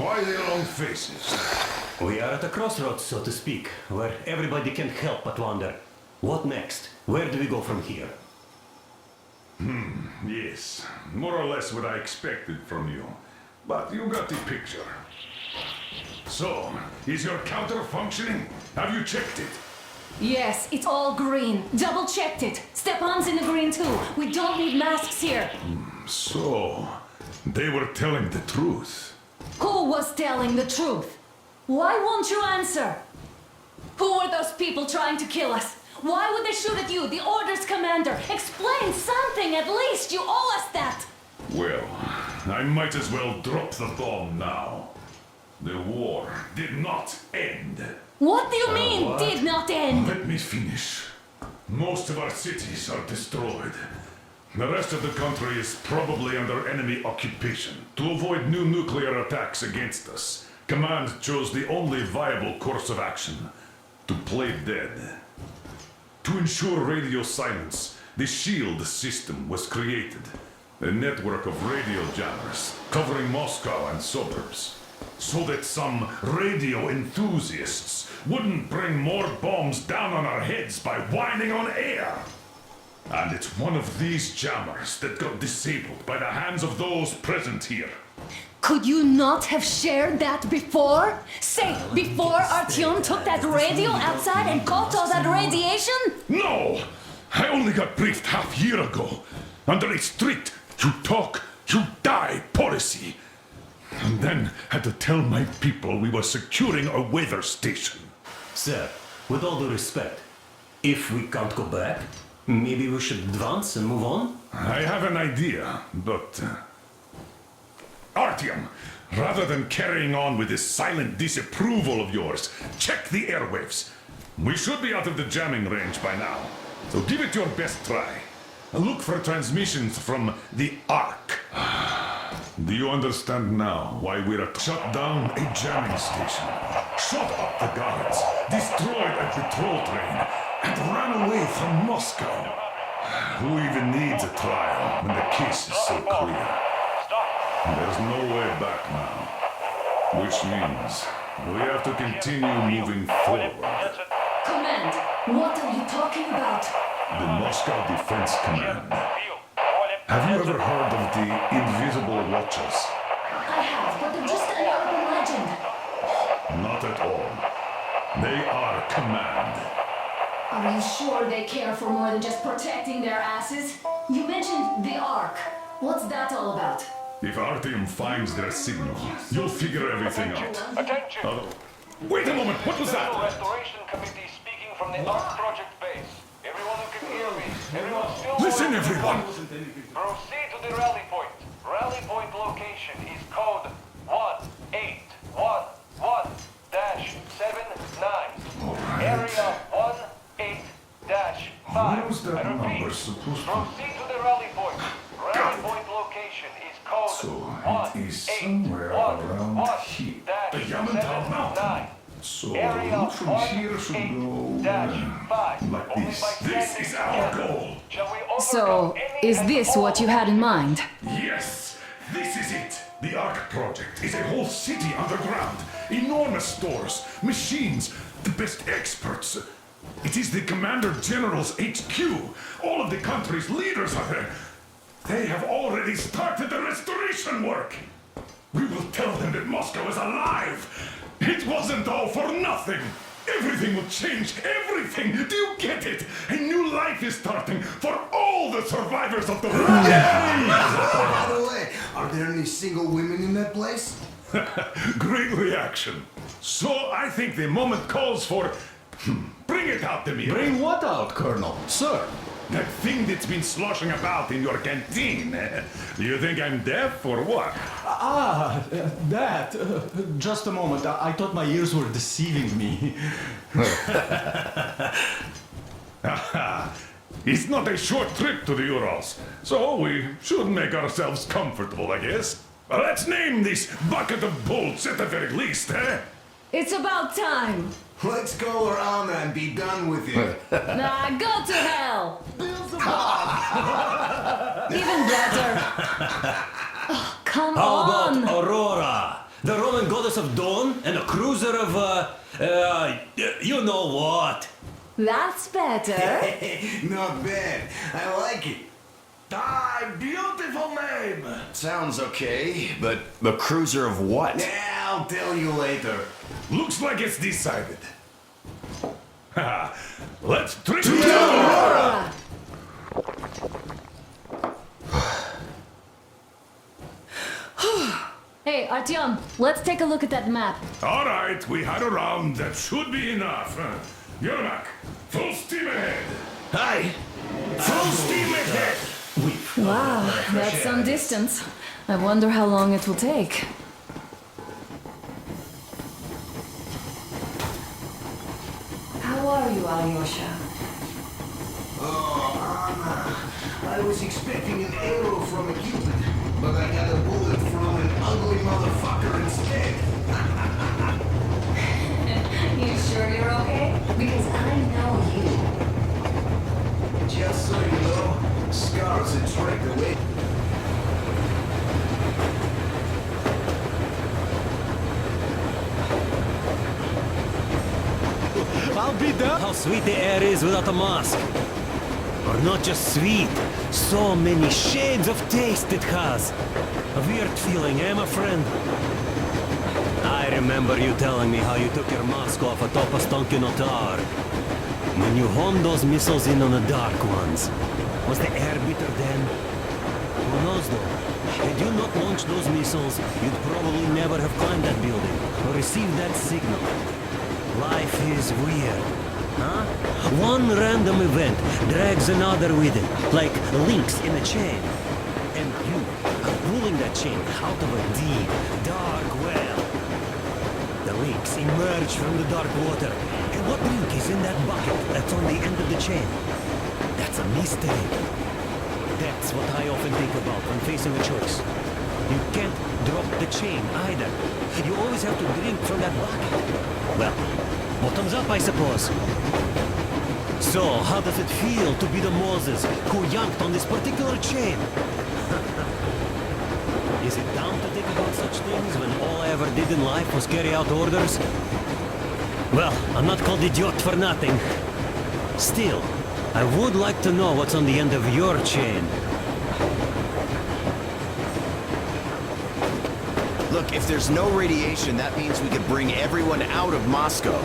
Why the long faces? We are at a crossroads, so to speak, where everybody can't help but wonder. What next? Where do we go from here? Yes, more or less what I expected from you. But you got the picture. So, is your counter functioning? Have you checked it? Yes, it's all green. Double checked it. Stepan's in the green too. We don't need masks here. So, they were telling the truth. Who was telling the truth? Why won't you answer? Who were those people trying to kill us? Why would they shoot at you, the Order's commander? Explain something at least. You owe us that. Well, I might as well drop the bomb now. The war did not end. What do you mean, did not end? Let me finish. Most of our cities are destroyed. The rest of the country is probably under enemy occupation. To avoid new nuclear attacks against us, Command chose the only viable course of action: to play dead. To ensure radio silence, the SHIELD system was created. A network of radio jammers covering Moscow and suburbs. So that some radio enthusiasts wouldn't bring more bombs down on our heads by whining on air. And it's one of these jammers that got disabled by the hands of those present here. Could you not have shared that before? Say, before Artyom took that radio outside and caught all that radiation? No! I only got briefed half year ago. Under a strict, you talk, you die policy. And then had to tell my people we were securing a weather station. Sir, with all due respect, if we can't go back, maybe we should advance and move on? I have an idea, but... Artyom, rather than carrying on with this silent disapproval of yours, check the airwaves. We should be out of the jamming range by now, so give it your best try. Look for transmissions from the Ark. Do you understand now why we're shut down a jamming station, shot up the guards, destroyed a patrol train, and ran away from Moscow? Who even needs a trial when the case is so clear? There's no way back now, which means we have to continue moving forward. Command, what are you talking about? The Moscow Defense Command. Have you ever heard of the Invisible Watchers? I have, but they're just an urban legend. Not at all. They are command. Are you sure they care for more than just protecting their asses? You mentioned the Ark. What's that all about? If Artyom finds their signal, you'll figure everything out. Attention! Wait a moment, what was that? Restoration Committee speaking from the Ark Project base. Everyone who can hear me. Everyone still... Listen, everyone! Proceed to the rally point. Rally point location is code 1811-79. Area 18-5. Where was that I repeat, number supposed to... proceed to the rally point. Rally point location is code So it is somewhere around here. The Yamantau Mountain. So the route from here should go like this. This is our goal. So, is this what you had in mind? Yes, this is it. The Ark Project is a whole city underground. Enormous stores, machines, the best experts. It is the Commander General's HQ. All of the country's leaders are there. They have already started the restoration work. We will tell them that Moscow is alive. It wasn't all for nothing. Everything will change, everything. Do you get it? A new life is starting for all the survivors of the war. By the way, are there any single women in that place? Great reaction. So I think the moment calls for... Bring it out, Demir. Bring what out, Colonel? Sir? That thing that's been sloshing about in your canteen. Do you think I'm deaf or what? That. Just a moment. I thought my ears were deceiving me. It's not a short trip to the Urals, so we should make ourselves comfortable, I guess. Let's name this bucket of bolts at the very least, eh? It's about time. Let's call her Anna and be done with it. Nah, go to hell. Even better. Oh, come How on. about Aurora? The Roman goddess of dawn and a cruiser of, you know what? That's better. Not bad. I like it. Ah, beautiful name! Sounds okay, but the cruiser of what? Yeah, I'll tell you later. Looks like it's decided. Let's drink to Aurora! Hey, Artyom, let's take a look at that map. All right, we had a round. That should be enough. Yermak, full steam ahead. Aye! Full steam ahead! Wow, that's some distance. I wonder how long it will take. How are you, Alyosha? Oh, Anna. I was expecting an arrow from a Cupid, but I got a bullet from an ugly motherfucker instead. You sure you're okay? Because I know you. Just so you know, scars are dragged away. I'll be there. How sweet the air is without a mask. Or not just sweet, so many shades of taste it has. A weird feeling, eh, my friend? I remember you telling me how you took your mask off atop a Stonkino tower. When you homed those missiles in on the dark ones. Was the air bitter then? Who knows though? Had you not launched those missiles, you'd probably never have climbed that building or received that signal. Life is weird, huh? One random event drags another with it, like links in a chain. And you are pulling that chain out of a deep, dark well. The links emerge from the dark water. And what link is in that bucket that's on the end of the chain? That's a mystery. That's what I often think about when facing a choice. You can't drop the chain either. You always have to drink from that bucket. Well, bottoms up, I suppose. So, how does it feel to be the Moses who yanked on this particular chain? Is it dumb to think about such things when all I ever did in life was carry out orders? Well, I'm not called idiot for nothing. Still, I would like to know what's on the end of your chain. Look, if there's no radiation, that means we could bring everyone out of Moscow.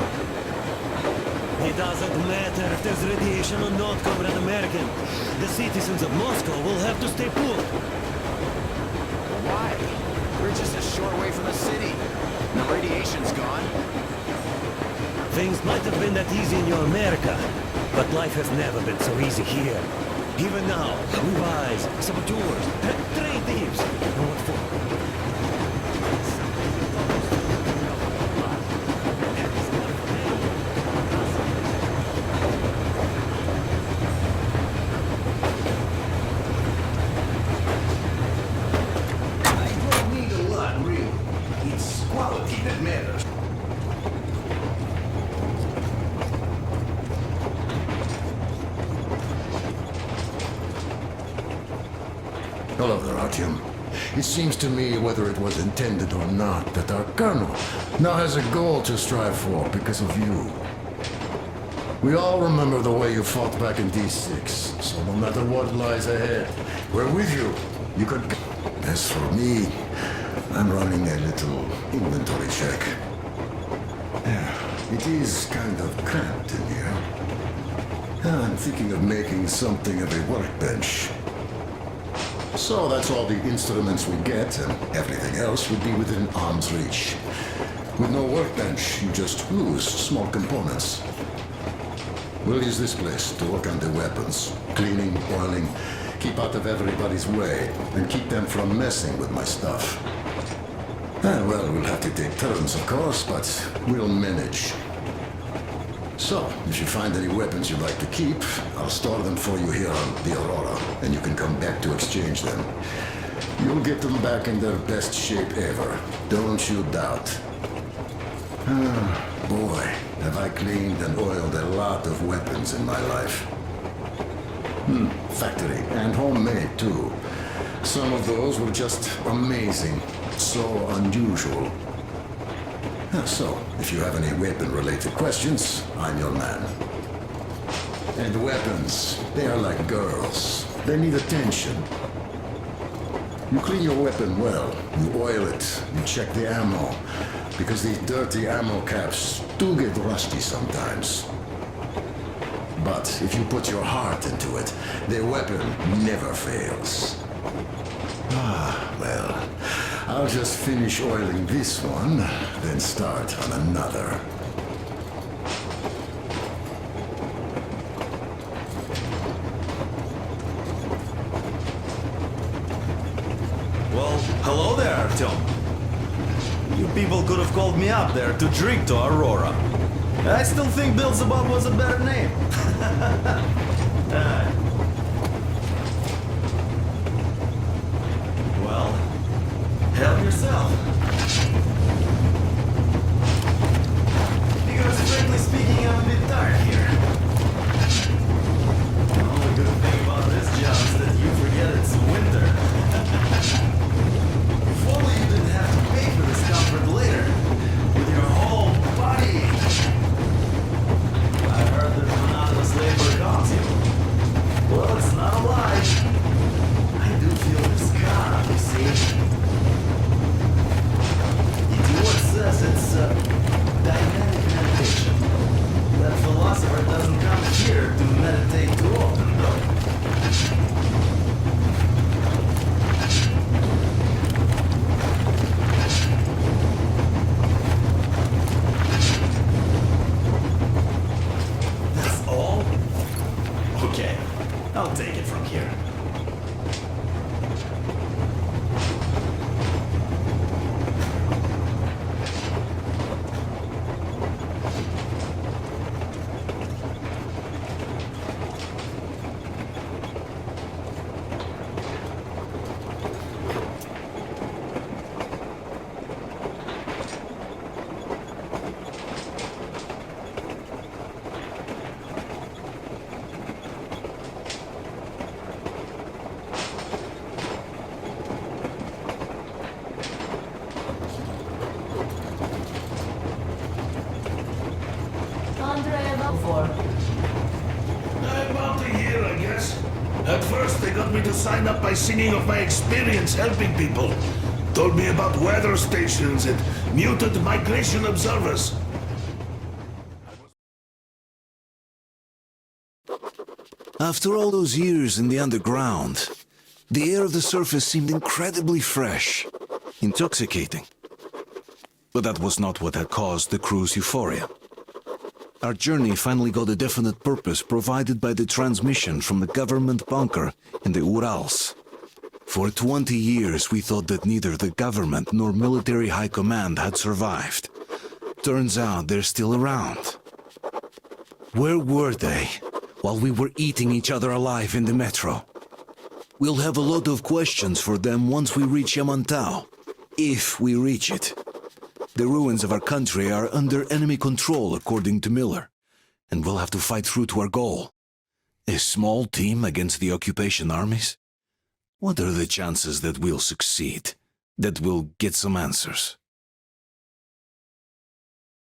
It doesn't matter if there's radiation or not, Comrade American. The citizens of Moscow will have to stay put. Why? We're just a short way from the city. The radiation's gone. Things might have been that easy in your America, but life has never been so easy here. Even now, we rise, saboteurs, train thieves. And what for? I don't need a lot, really. It's quality that matters. Hello there, Artyom. It seems to me, whether it was intended or not, that our colonel now has a goal to strive for because of you. We all remember the way you fought back in D6, so no matter what lies ahead, we're with you. You can... As for me, I'm running a little inventory check. It is kind of cramped in here. I'm thinking of making something of a workbench. So that's all the instruments we get, and everything else would be within arm's reach. With no workbench, you just lose small components. We'll use this place to work on the weapons. Cleaning, oiling, keep out of everybody's way, and keep them from messing with my stuff. Well, we'll have to take turns, of course, but we'll manage. So, if you find any weapons you'd like to keep, I'll store them for you here on the Aurora, and you can come back to exchange them. You'll get them back in their best shape ever. Don't you doubt. Boy, have I cleaned and oiled a lot of weapons in my life. Factory and homemade, too. Some of those were just amazing. so unusual. So, if you have any weapon-related questions, I'm your man. And weapons, they are like girls. They need attention. You clean your weapon well, you oil it, you check the ammo, because these dirty ammo caps do get rusty sometimes. But if you put your heart into it, the weapon never fails. Well, I'll just finish oiling this one, then start on another. Well, hello there, Artyom. You people could have called me up there to drink to Aurora. I still think Beelzebub was a better name. Well, help yourself. Because frankly speaking, I'm a bit tired here. The only good thing about this job is that you forget it's winter. If only you didn't have to pay for this comfort later, with your whole body. I heard that monotonous labor calms you. Well, it's not a lie. I do feel this calm, you see. Idiot says it's dynamic meditation. That philosopher doesn't come here to meditate too often, though. That's all? Okay, I'll take it from here. About a year, I guess. At first, they got me to sign up by singing of my experience helping people. Told me about weather stations and muted migration observers. After all those years in the underground, the air of the surface seemed incredibly fresh, intoxicating. But that was not what had caused the crew's euphoria. Our journey finally got a definite purpose provided by the transmission from the government bunker in the Urals. For 20 years we thought that neither the government nor military high command had survived. Turns out they're still around. Where were they while we were eating each other alive in the metro? We'll have a lot of questions for them once we reach Yamantau, if we reach it. The ruins of our country are under enemy control, according to Miller, and we'll have to fight through to our goal. A small team against the occupation armies? What are the chances that we'll succeed, that we'll get some answers?